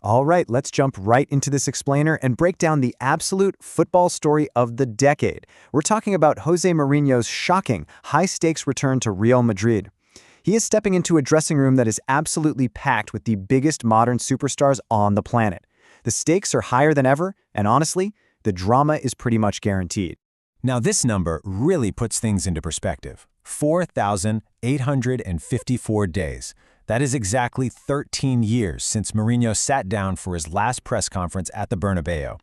All right, let's jump right into this explainer and break down the absolute football story of the decade. We're talking about José Mourinho's shocking, high-stakes return to Real Madrid. He is stepping into a dressing room that is absolutely packed with the biggest modern superstars on the planet. The stakes are higher than ever, and honestly, the drama is pretty much guaranteed. Now this number really puts things into perspective. 4,854 days. That is exactly 13 years since Mourinho sat down for his last press conference at the Bernabéu.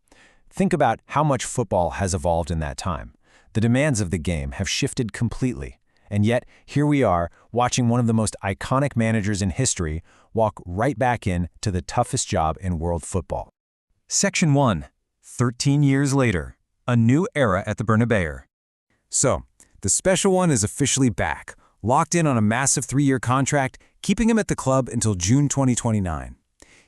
Think about how much football has evolved in that time. The demands of the game have shifted completely. And yet, here we are, watching one of the most iconic managers in history walk right back in to the toughest job in world football. Section 1. 13 years later. A new era at the Bernabéu. So, the special one is officially back, locked in on a massive 3-year contract, keeping him at the club until June 2029.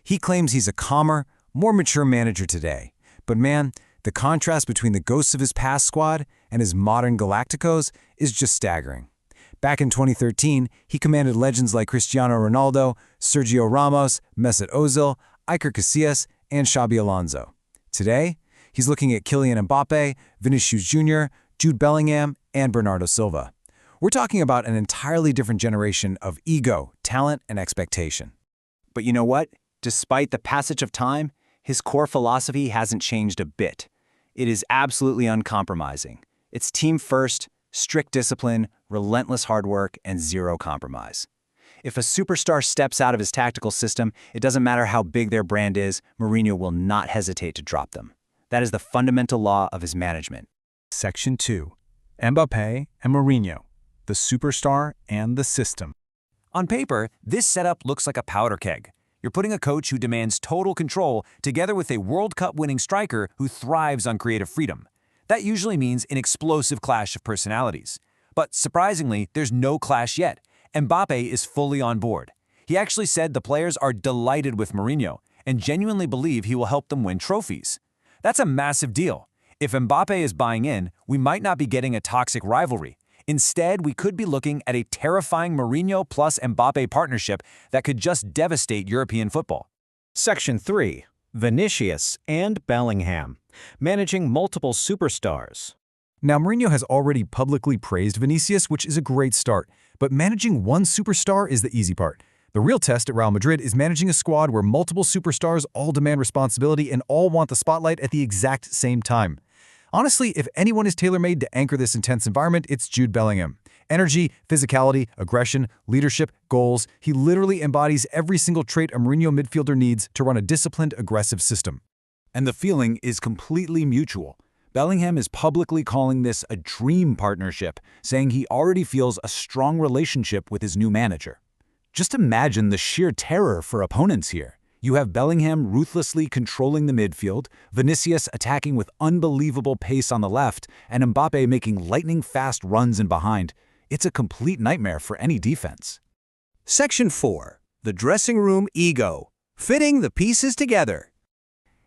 He claims he's a calmer, more mature manager today. But man, the contrast between the ghosts of his past squad and his modern Galacticos is just staggering. Back in 2013, he commanded legends like Cristiano Ronaldo, Sergio Ramos, Mesut Ozil, Iker Casillas, and Xabi Alonso. Today, he's looking at Kylian Mbappé, Vinícius Jr., Jude Bellingham, and Bernardo Silva. We're talking about an entirely different generation of ego, talent, and expectation. But you know what? Despite the passage of time, his core philosophy hasn't changed a bit. It is absolutely uncompromising. It's team first, strict discipline, relentless hard work, and zero compromise. If a superstar steps out of his tactical system, it doesn't matter how big their brand is, Mourinho will not hesitate to drop them. That is the fundamental law of his management. Section 2. Mbappé and Mourinho. The superstar and the system. On paper, this setup looks like a powder keg. You're putting a coach who demands total control together with a World Cup-winning striker who thrives on creative freedom. That usually means an explosive clash of personalities. But surprisingly, there's no clash yet. Mbappé is fully on board. He actually said the players are delighted with Mourinho and genuinely believe he will help them win trophies. That's a massive deal. If Mbappé is buying in, we might not be getting a toxic rivalry. Instead, we could be looking at a terrifying Mourinho plus Mbappé partnership that could just devastate European football. Section 3. Vinícius and Bellingham. Managing multiple superstars. Now, Mourinho has already publicly praised Vinícius, which is a great start. But managing one superstar is the easy part. The real test at Real Madrid is managing a squad where multiple superstars all demand responsibility and all want the spotlight at the exact same time. Honestly, if anyone is tailor-made to anchor this intense environment, it's Jude Bellingham. Energy, physicality, aggression, leadership, goals. He literally embodies every single trait a Mourinho midfielder needs to run a disciplined, aggressive system. And the feeling is completely mutual. Bellingham is publicly calling this a dream partnership, saying he already feels a strong relationship with his new manager. Just imagine the sheer terror for opponents here. You have Bellingham ruthlessly controlling the midfield, Vinícius attacking with unbelievable pace on the left, and Mbappé making lightning-fast runs in behind. It's a complete nightmare for any defense. Section 4. The dressing room ego. Fitting the pieces together.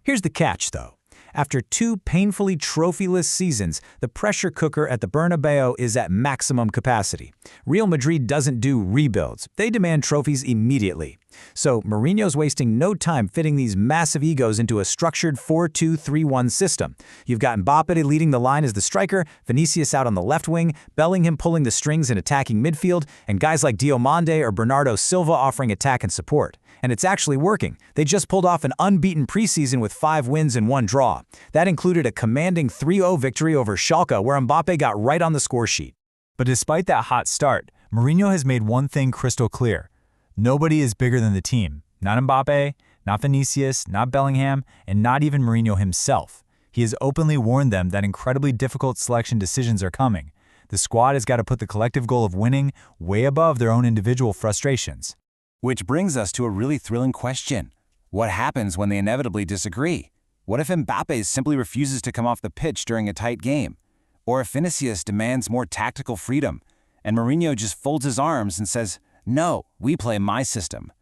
Here's the catch, though. After 2 painfully trophyless seasons, the pressure cooker at the Bernabéu is at maximum capacity. Real Madrid doesn't do rebuilds. They demand trophies immediately. So Mourinho's wasting no time fitting these massive egos into a structured 4-2-3-1 system. You've got Mbappé leading the line as the striker, Vinícius out on the left wing, Bellingham pulling the strings in attacking midfield, and guys like Diomande or Bernardo Silva offering attack and support. And it's actually working. They just pulled off an unbeaten preseason with 5 wins and 1 draw. That included a commanding 3-0 victory over Schalke, where Mbappé got right on the score sheet. But despite that hot start, Mourinho has made one thing crystal clear. Nobody is bigger than the team. Not Mbappé, not Vinícius, not Bellingham, and not even Mourinho himself. He has openly warned them that incredibly difficult selection decisions are coming. The squad has got to put the collective goal of winning way above their own individual frustrations. Which brings us to a really thrilling question. What happens when they inevitably disagree? What if Mbappé simply refuses to come off the pitch during a tight game? Or if Vinícius demands more tactical freedom, and Mourinho just folds his arms and says, "No, we play my system."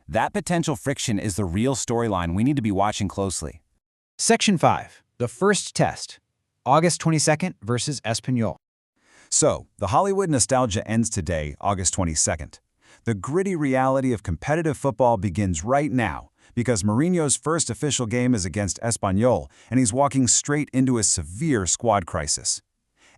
That potential friction is the real storyline we need to be watching closely. Section 5. The first test. August 22nd versus Espanyol. So, the Hollywood nostalgia ends today, August 22nd. The gritty reality of competitive football begins right now, because Mourinho's first official game is against Espanyol, and he's walking straight into a severe squad crisis.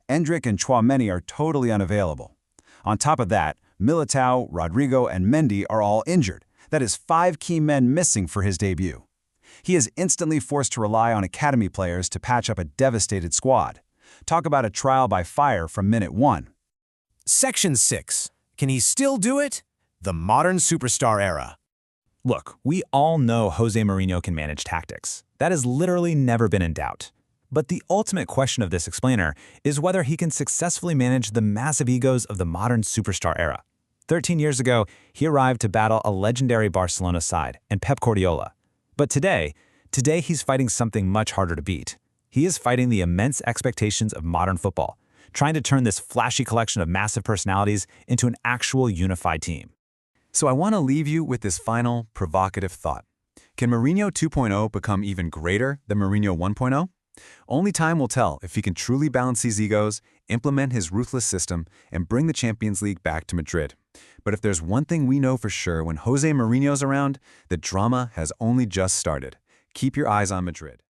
Endrick and Tchouaméni are totally unavailable. On top of that, Militao, Rodrigo, and Mendy are all injured. That is 5 key men missing for his debut. He is instantly forced to rely on academy players to patch up a devastated squad. Talk about a trial by fire from minute 1. Section 6. Can he still do it? The modern superstar era. Look, we all know José Mourinho can manage tactics. That has literally never been in doubt. But the ultimate question of this explainer is whether he can successfully manage the massive egos of the modern superstar era. 13 years ago, he arrived to battle a legendary Barcelona side and Pep Guardiola. But today he's fighting something much harder to beat. He is fighting the immense expectations of modern football, trying to turn this flashy collection of massive personalities into an actual unified team. So I want to leave you with this final, provocative thought. Can Mourinho 2.0 become even greater than Mourinho 1.0? Only time will tell if he can truly balance these egos, implement his ruthless system, and bring the Champions League back to Madrid. But if there's one thing we know for sure when José Mourinho's around, the drama has only just started. Keep your eyes on Madrid.